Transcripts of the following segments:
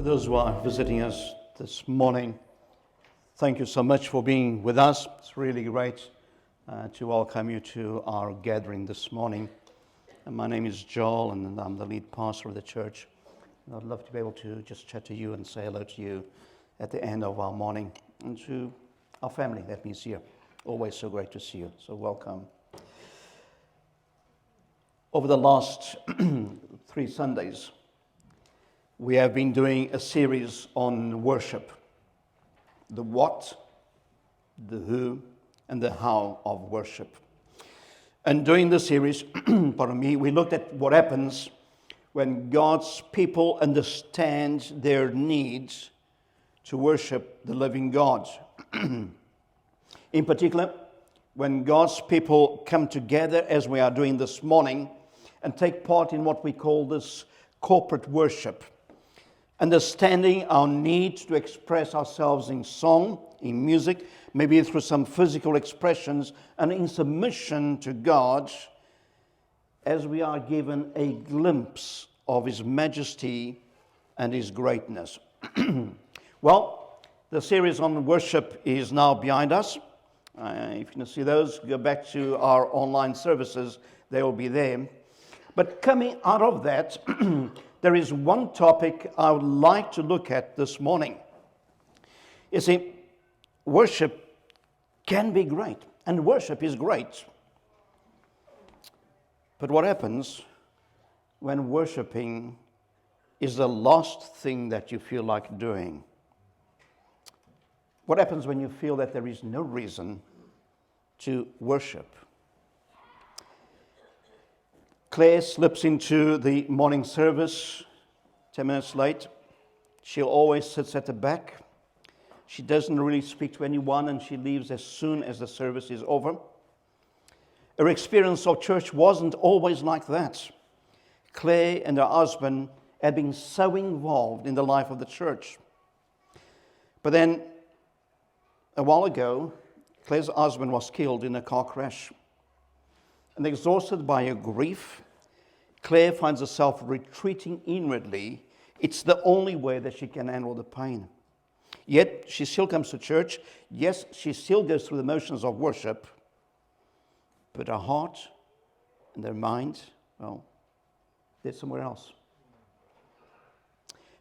those who are visiting us this morning, thank you so much for being with us. It's really great to welcome you to our gathering this morning. And my name is Joel, and I'm the lead pastor of the church. And I'd love to be able to just chat to you and say hello to you at the end of our morning, and to our family that meets here. Always so great to see you, so welcome. Over the last 3 Sundays, we have been doing a series on worship. The what, the who, and the how of worship. And during the series, we looked at what happens when God's people understand their needs to worship the living God. In particular, when God's people come together, as we are doing this morning, and take part in what we call this corporate worship, understanding our need to express ourselves in song, in music, maybe through some physical expressions, and in submission to God, as we are given a glimpse of His majesty and His greatness. Well, the series on worship is now behind us. If you can see those, go back to our online services, they will be there. But coming out of that, there is one topic I would like to look at this morning. You see, worship can be great, and worship is great. But what happens when worshiping is the last thing that you feel like doing? What happens when you feel that there is no reason to worship? Claire slips into the morning service 10 minutes late. She always sits at the back. She doesn't really speak to anyone, and she leaves as soon as the service is over. Her experience of church wasn't always like that. Claire and her husband had been so involved in the life of the church. But then, a while ago, Claire's husband was killed in a car crash. And exhausted by her grief, Claire finds herself retreating inwardly. It's the only way that she can handle the pain. Yet, she still comes to church. Yes, she still goes through the motions of worship. But her heart and her mind, well, they're somewhere else.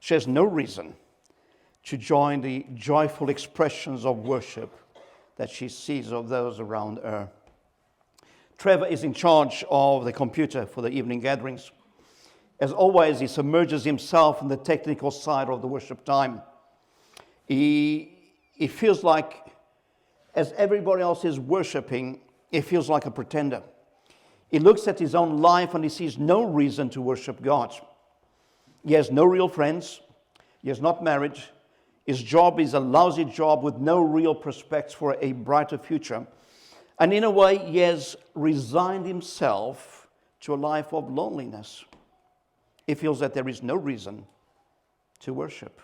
She has no reason to join the joyful expressions of worship that she sees of those around her. Trevor is in charge of the computer for the evening gatherings. As always, he submerges himself in the technical side of the worship time. He feels like, as everybody else is worshiping, he feels like a pretender. He looks at his own life and he sees no reason to worship God. He has no real friends. He is not married. His job is a lousy job with no real prospects for a brighter future. And in a way, he has resigned himself to a life of loneliness. He feels that there is no reason to worship.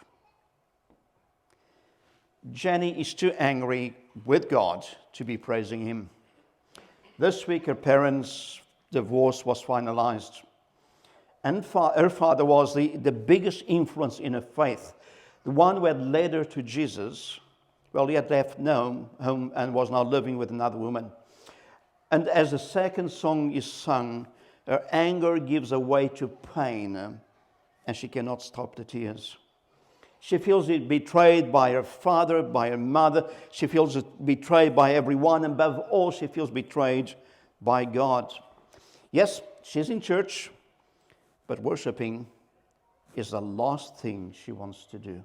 Jenny is too angry with God to be praising Him. This week, her parents' divorce was finalized. And her father was the biggest influence in her faith, the one who had led her to Jesus. Well, he had left home and was now living with another woman. And as the second song is sung, her anger gives way to pain, and she cannot stop the tears. She feels betrayed by her father, by her mother. She feels betrayed by everyone, and above all, she feels betrayed by God. Yes, she's in church, but worshiping is the last thing she wants to do.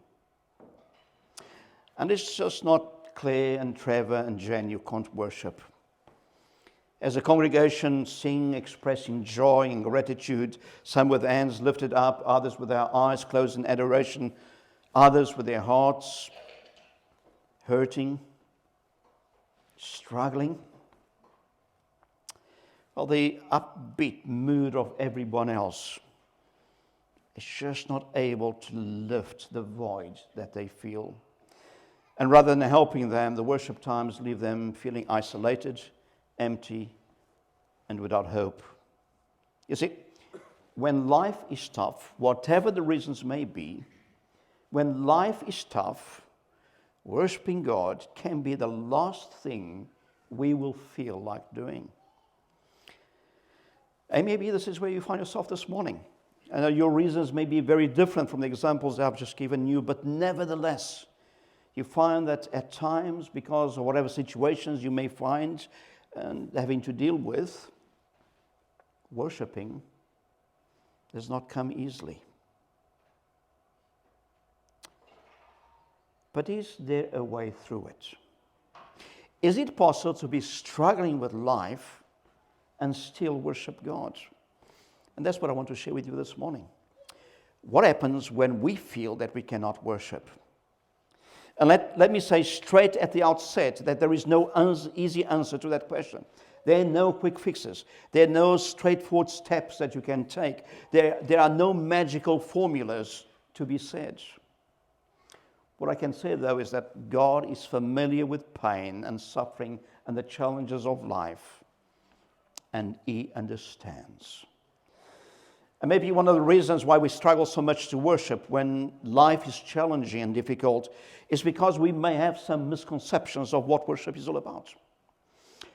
And it's just not Claire and Trevor and Jen you can't worship. As a congregation sing, expressing joy and gratitude, some with hands lifted up, others with their eyes closed in adoration, others with their hearts hurting, struggling. Well, the upbeat mood of everyone else is just not able to lift the void that they feel. And rather than helping them, the worship times leave them feeling isolated, empty, and without hope. You see, when life is tough, whatever the reasons may be, when life is tough, worshiping God can be the last thing we will feel like doing. And maybe this is where you find yourself this morning. I know your reasons may be very different from the examples I've just given you, but nevertheless, you find that at times, because of whatever situations you may find and having to deal with, worshiping does not come easily. But is there a way through it? Is it possible to be struggling with life and still worship God? And that's what I want to share with you this morning. What happens when we feel that we cannot worship? And let me say straight at the outset that there is no easy answer to that question. There are no quick fixes. There are no straightforward steps that you can take. There are no magical formulas to be said. What I can say, though, is that God is familiar with pain and suffering and the challenges of life, and He understands. And maybe one of the reasons why we struggle so much to worship when life is challenging and difficult is because we may have some misconceptions of what worship is all about.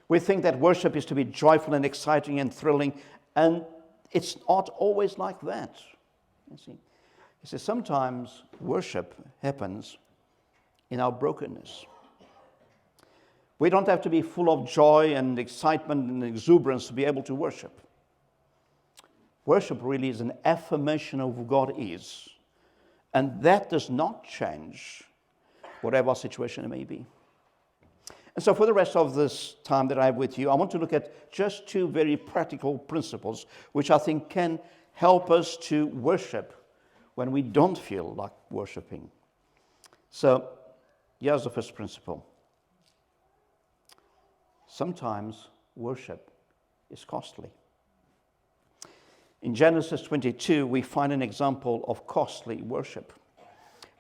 We think that worship is to be joyful and exciting and thrilling, and it's not always like that. You see, sometimes worship happens in our brokenness. We don't have to be full of joy and excitement and exuberance to be able to worship. Worship really is an affirmation of who God is. And that does not change whatever our situation may be. And so for the rest of this time that I have with you, I want to look at just two very practical principles which I think can help us to worship when we don't feel like worshiping. So here's the first principle. Sometimes worship is costly. In Genesis 22, we find an example of costly worship.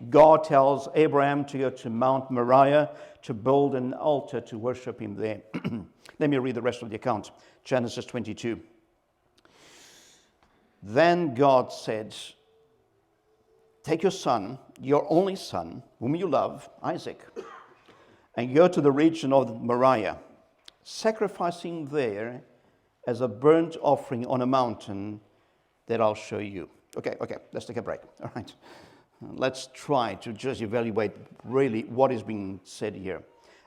God tells Abraham to go to Mount Moriah to build an altar to worship him there. Let me read the rest of the account. Genesis 22. Then God said, take your son, your only son, whom you love, Isaac, and go to the region of Moriah, sacrifice him there as a burnt offering on a mountain that I'll show you. Okay, let's take a break. All right. Let's try to just evaluate really what is being said here.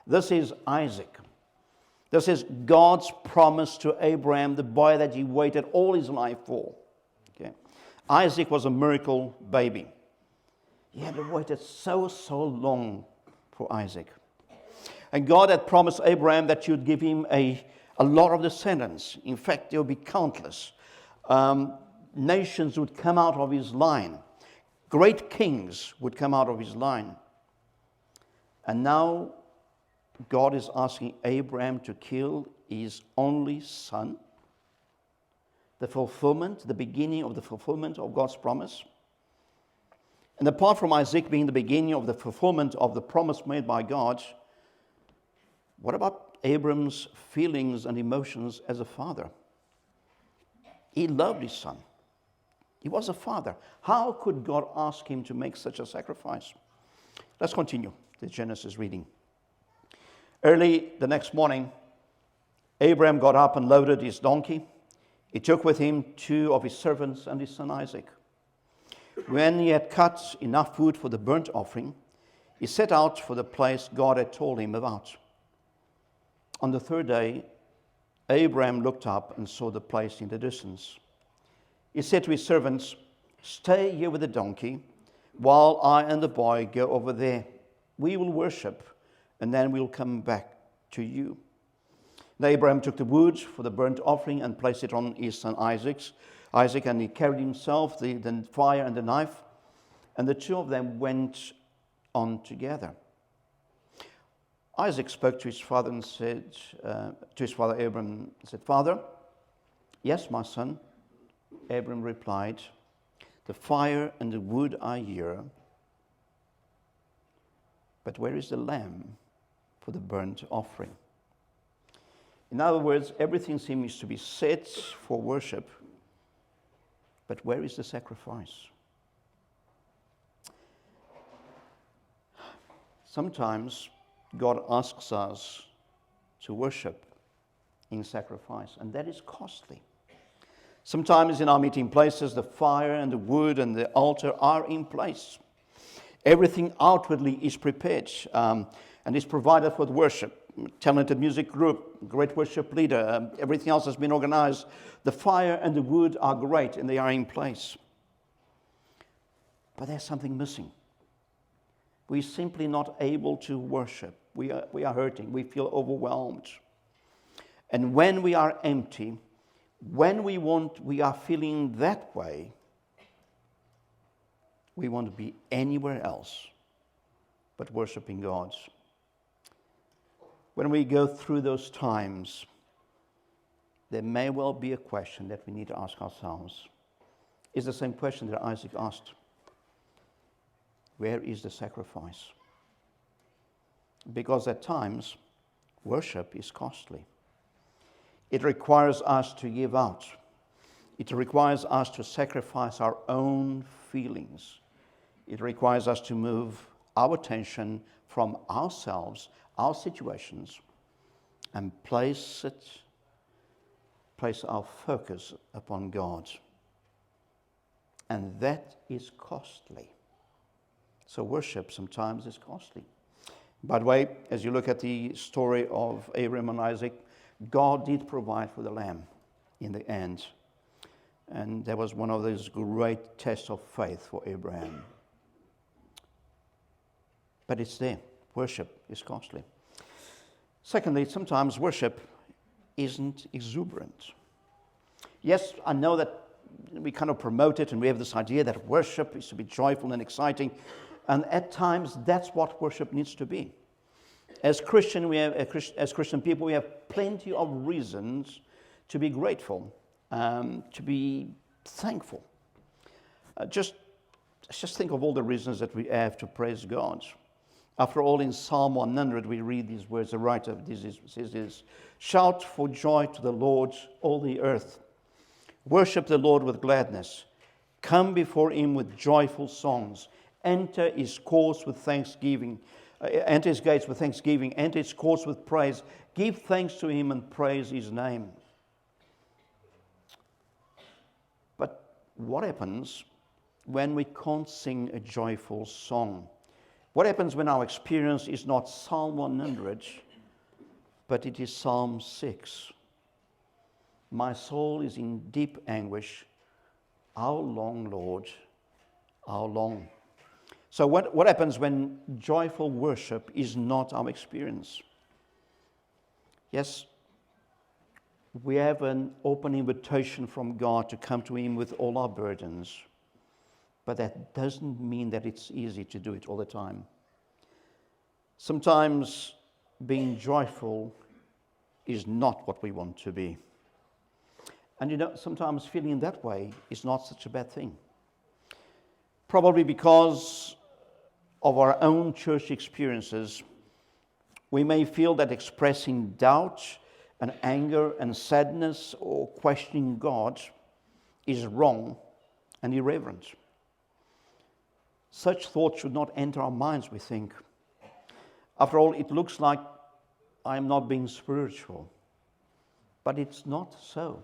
This is Isaac. This is God's promise to Abraham, the boy that he waited all his life for. Okay. Isaac was a miracle baby. He had waited so long for Isaac. And God had promised Abraham that he would give him a lot of descendants. In fact, there would be countless. Nations would come out of his line. Great kings would come out of his line. And now God is asking Abraham to kill his only son. The beginning of the fulfillment of God's promise. And apart from Isaac being the beginning of the fulfillment of the promise made by God, what about Abram's feelings and emotions as a father? He loved his son. He was a father. How could God ask him to make such a sacrifice? Let's continue the Genesis reading. Early the next morning, Abraham got up and loaded his donkey. He took with him 2 of his servants and his son Isaac. When he had cut enough wood for the burnt offering, he set out for the place God had told him about. On the third day, Abraham looked up and saw the place in the distance. He said to his servants, stay here with the donkey while I and the boy go over there. We will worship, and then we'll come back to you. And Abraham took the wood for the burnt offering and placed it on his son Isaac, and he carried himself the fire and the knife, and the two of them went on together. Isaac spoke to his father and said, to his father Abraham, said, Father, yes, my son. Abraham replied, the fire and the wood are here, but where is the lamb for the burnt offering? In other words, everything seems to be set for worship, but where is the sacrifice? Sometimes God asks us to worship in sacrifice, and that is costly. Sometimes in our meeting places, the fire and the wood and the altar are in place. Everything outwardly is prepared and is provided for the worship. Talented music group, great worship leader, everything else has been organized. The fire and the wood are great and they are in place. But there's something missing. We're simply not able to worship. We are hurting. We feel overwhelmed. And when we are empty, when we are feeling that way, we want to be anywhere else but worshiping God. When we go through those times, there may well be a question that we need to ask ourselves. It's the same question that Isaac asked. Where is the sacrifice? Because at times, worship is costly. It requires us to give out. It requires us to sacrifice our own feelings. It requires us to move our attention from ourselves, our situations, and place our focus upon God. And that is costly. So worship sometimes is costly. By the way, as you look at the story of Abraham and Isaac, God did provide for the lamb in the end. And that was one of those great tests of faith for Abraham. But it's there. Worship is costly. Secondly, sometimes worship isn't exuberant. Yes, I know that we kind of promote it and we have this idea that worship is to be joyful and exciting. And at times, that's what worship needs to be. As Christian people, we have plenty of reasons to be grateful, to be thankful. Just think of all the reasons that we have to praise God. After all, in Psalm 100, we read these words. The writer says this: "Shout for joy to the Lord, all the earth. Worship the Lord with gladness. Come before him with joyful songs. Enter his courts with thanksgiving. Enter his gates with thanksgiving. Enter his courts with praise. Give thanks to him and praise his name." But what happens when we can't sing a joyful song? What happens when our experience is not Psalm 100, but it is Psalm 6? "My soul is in deep anguish. How long, Lord? How long?" So what happens when joyful worship is not our experience? Yes, we have an open invitation from God to come to him with all our burdens. But that doesn't mean that it's easy to do it all the time. Sometimes being joyful is not what we want to be. And sometimes feeling that way is not such a bad thing. Probably because of our own church experiences, we may feel that expressing doubt and anger and sadness or questioning God is wrong and irreverent. Such thoughts should not enter our minds, we think. After all, it looks like I'm not being spiritual. But it's not so.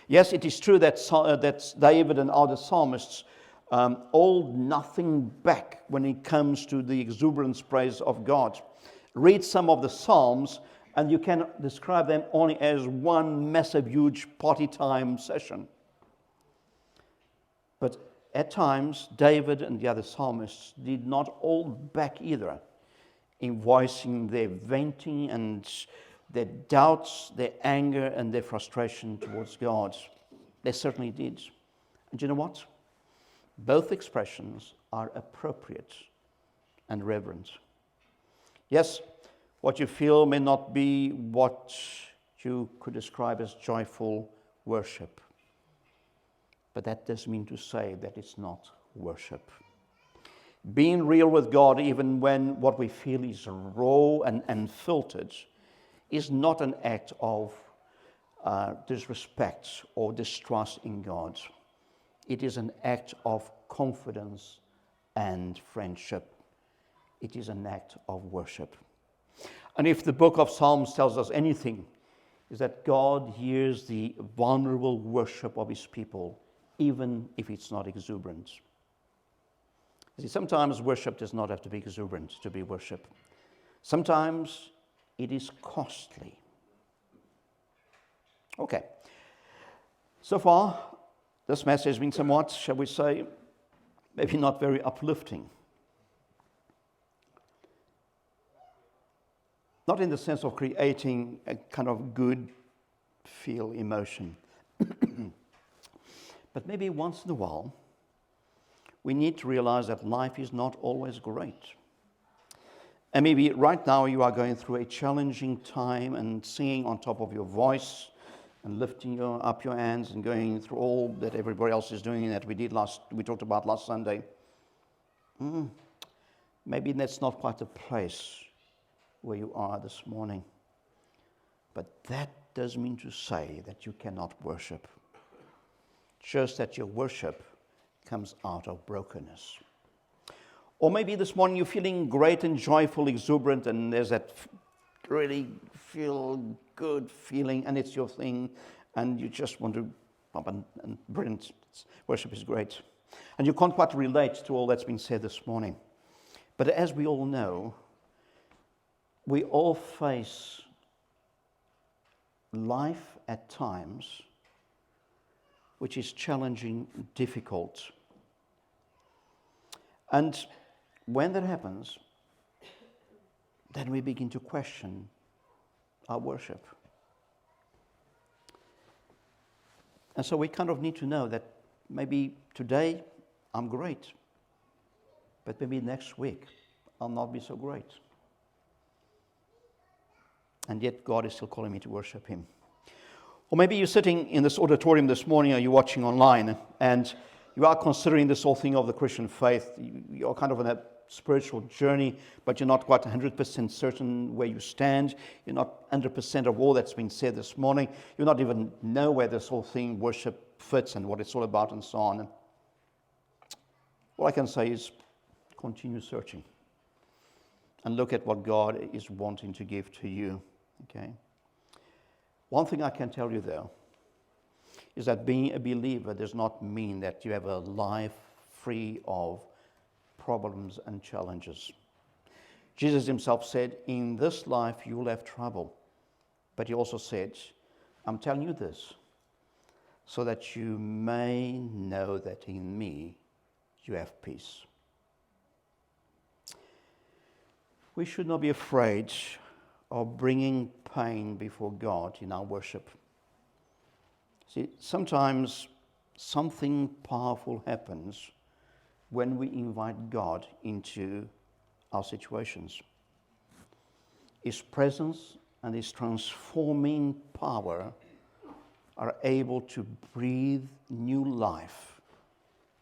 Yes, it is true that David and other psalmists hold nothing back when it comes to the exuberant praise of God. Read some of the Psalms, and you can describe them only as one massive, huge party time session. But at times, David and the other psalmists did not hold back either in voicing their venting and their doubts, their anger, and their frustration towards God. They certainly did. And you know what? Both expressions are appropriate and reverent. Yes, what you feel may not be what you could describe as joyful worship. But that doesn't mean to say that it's not worship. Being real with God, even when what we feel is raw and unfiltered, is not an act of disrespect or distrust in God. It is an act of confidence and friendship. it is an act of worship. And if the book of Psalms tells us anything, is that God hears the vulnerable worship of his people, even if it's not exuberant. See, sometimes worship does not have to be exuberant to be worship. Sometimes it is costly. Okay. So far, this message has been somewhat, shall we say, maybe not very uplifting. Not in the sense of creating a kind of good feel emotion. But maybe once in a while, we need to realize that life is not always great. And maybe right now you are going through a challenging time and singing on top of your voice and lifting up your hands and going through all that everybody else is doing that we talked about last Sunday. Maybe that's not quite the place where you are this morning. But that doesn't mean to say that you cannot worship. Just that your worship comes out of brokenness. Or maybe this morning you're feeling great and joyful, exuberant, and there's that really feel good feeling, and it's your thing, and you just want to pump and brilliant. Worship is great. And you can't quite relate to all that's been said this morning. But as we all know, we all face life at times which is challenging, difficult. And when that happens, then we begin to question our worship. And so we kind of need to know that maybe today I'm great, but maybe next week I'll not be so great. And yet God is still calling me to worship him. Or maybe you're sitting in this auditorium this morning, or you're watching online, and you are considering this whole thing of the Christian faith. You're kind of on a spiritual journey, but you're not quite 100% certain where you stand. You're not 100% of all that's been said this morning. You don't even know where this whole thing, worship, fits and what it's all about and so on. All I can say is continue searching and look at what God is wanting to give to you. Okay? One thing I can tell you, though, is that being a believer does not mean that you have a life free of problems and challenges. Jesus himself said, in this life you will have trouble. But he also said, I'm telling you this, so that you may know that in me you have peace. We should not be afraid of bringing pain before God in our worship. See, sometimes something powerful happens when we invite God into our situations. His presence and his transforming power are able to breathe new life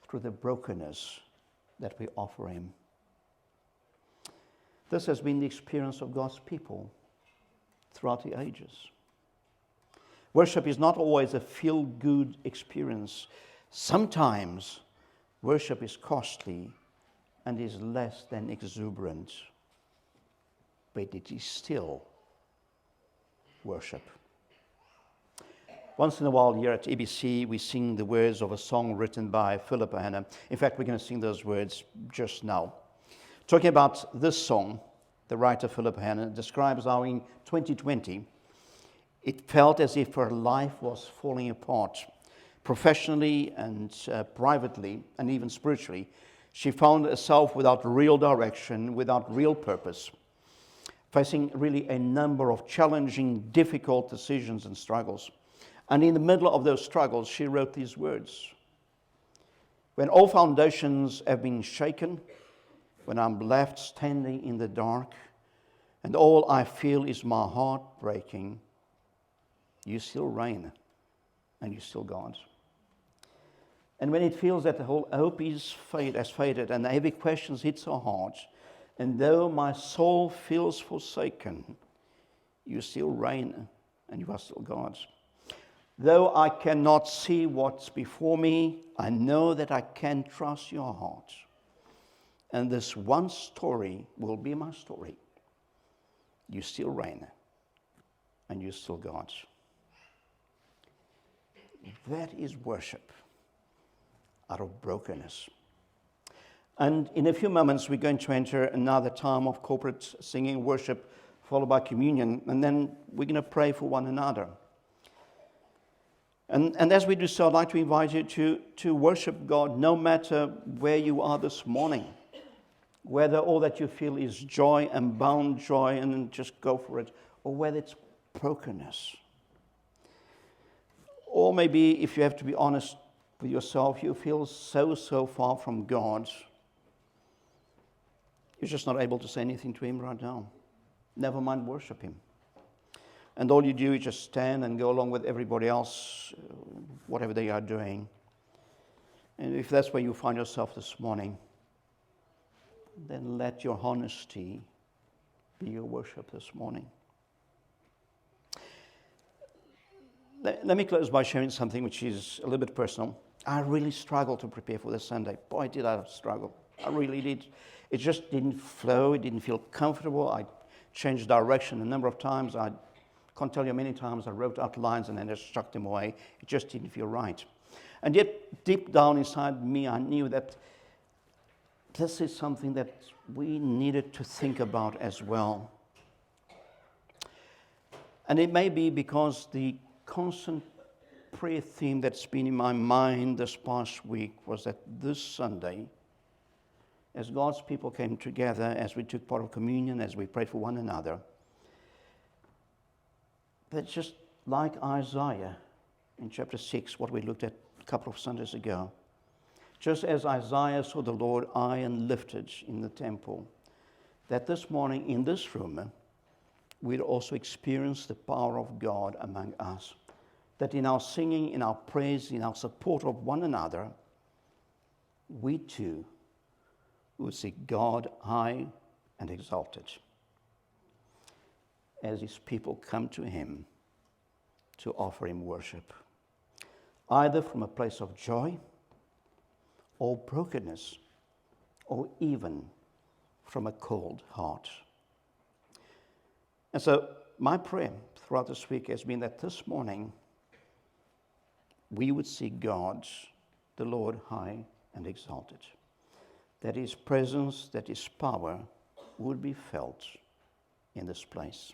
through the brokenness that we offer him. This has been the experience of God's people throughout the ages. Worship is not always a feel-good experience. Sometimes worship is costly and is less than exuberant, but it is still worship. Once in a while here at EBC, we sing the words of a song written by Philip Hanna. In fact, we're going to sing those words just now. Talking about this song, the writer Philip Hanna describes how in 2020, it felt as if her life was falling apart. Professionally and privately, and even spiritually, she found herself without real direction, without real purpose, facing really a number of challenging, difficult decisions and struggles. And in the middle of those struggles, she wrote these words. When all foundations have been shaken, when I'm left standing in the dark, and all I feel is my heart breaking, you still reign, and you're still God. And when it feels that the whole hope has faded, and the heavy questions hits our hearts, and though my soul feels forsaken, you still reign, and you are still God. Though I cannot see what's before me, I know that I can trust your heart. and this one story will be my story. You still reign, and you're still God. That is worship out of brokenness. And in a few moments, we're going to enter another time of corporate singing, worship, followed by communion, and then we're going to pray for one another. And as we do so, I'd like to invite you to worship God no matter where you are this morning. Whether all that you feel is joy and bound joy and then just go for it, or whether it's brokenness. Or maybe, if you have to be honest with yourself, you feel so far from God, you're just not able to say anything to Him right now. Never mind worship Him. And all you do is just stand and go along with everybody else, whatever they are doing. And if that's where you find yourself this morning, then let your honesty be your worship this morning. Let me close by sharing something which is a little bit personal. I really struggled to prepare for this Sunday. Boy, did I struggle. I really did. It just didn't flow. It didn't feel comfortable. I changed direction a number of times. I can't tell you how many times I wrote out lines and then just chucked them away. It just didn't feel right. And yet, deep down inside me, I knew that this is something that we needed to think about as well. And it may be because the constant prayer theme that's been in my mind this past week was that this Sunday, as God's people came together, as we took part of communion, as we prayed for one another, that just like Isaiah in chapter 6, what we looked at a couple of Sundays ago, just as Isaiah saw the Lord high and lifted in the temple, that this morning in this room, we'd also experience the power of God among us. That in our singing, in our praise, in our support of one another, we too will see God high and exalted as His people come to Him to offer Him worship, either from a place of joy or brokenness, or even from a cold heart. And so my prayer throughout this week has been that this morning we would see God, the Lord, high and exalted, that His presence, that His power would be felt in this place.